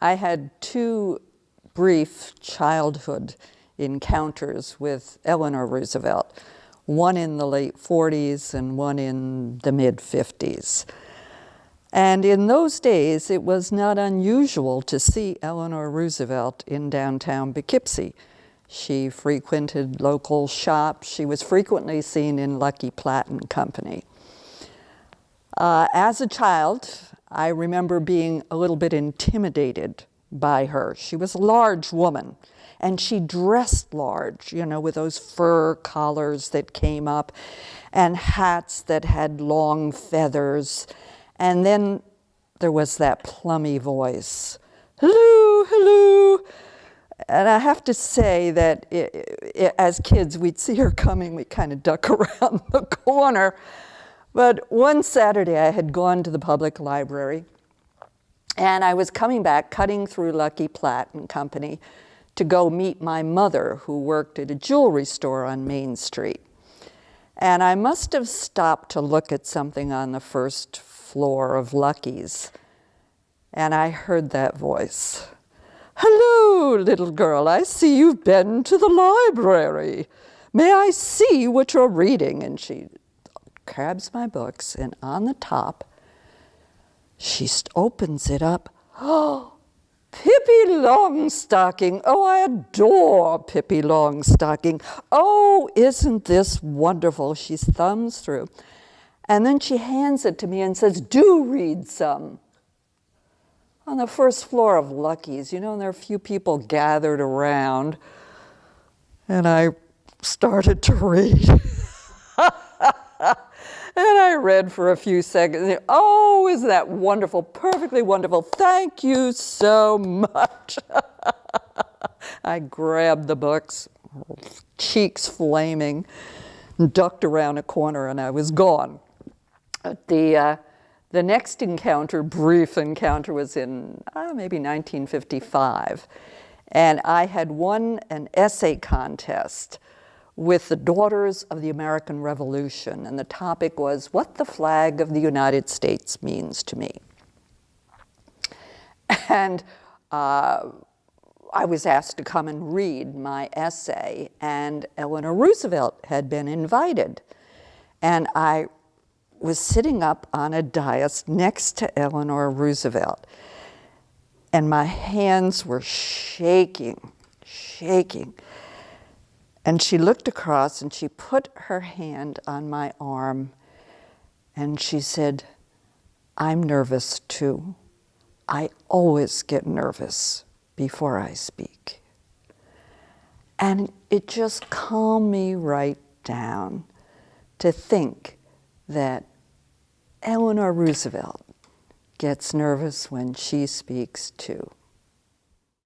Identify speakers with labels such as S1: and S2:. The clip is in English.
S1: I had two brief childhood encounters with Eleanor Roosevelt, one in the late 40s and one in the mid 50s. And in those days, it was not unusual to see Eleanor Roosevelt in downtown Poughkeepsie. She frequented local shops. She was frequently seen in Lucky Platt and Company. As a child, I remember being a little bit intimidated by her. She was a large woman, and she dressed large, you know, with those fur collars that came up and hats that had long feathers. And then there was that plummy voice, hello, hello. And I have to say that as kids, we'd see her coming, we'd kind of duck around the corner. But one Saturday, I had gone to the public library, and I was coming back, cutting through Lucky Platt and Company to go meet my mother, who worked at a jewelry store on Main Street. And I must have stopped to look at something on the first floor of Lucky's, and I heard that voice. Hello, little girl, I see you've been to the library. May I see what you're reading? And she grabs my books, and on the top, she opens it up. Oh, Pippi Longstocking. Oh, I adore Pippi Longstocking. Oh, isn't this wonderful? She thumbs through. And then she hands it to me and says, do read some. On the first floor of Lucky's, you know, and there are a few people gathered around. And I started to read. And I read for a few seconds. Oh, isn't that wonderful? Perfectly wonderful. Thank you so much. I grabbed the books, cheeks flaming, ducked around a corner, and I was gone. The next encounter, brief encounter, was in maybe 1955. And I had won an essay contest with the Daughters of the American Revolution. And the topic was, what the flag of the United States means to me. And I was asked to come and read my essay, and Eleanor Roosevelt had been invited. And I was sitting up on a dais next to Eleanor Roosevelt, and my hands were shaking. And she looked across and she put her hand on my arm and she said, I'm nervous too. I always get nervous before I speak. And it just calmed me right down to think that Eleanor Roosevelt gets nervous when she speaks too.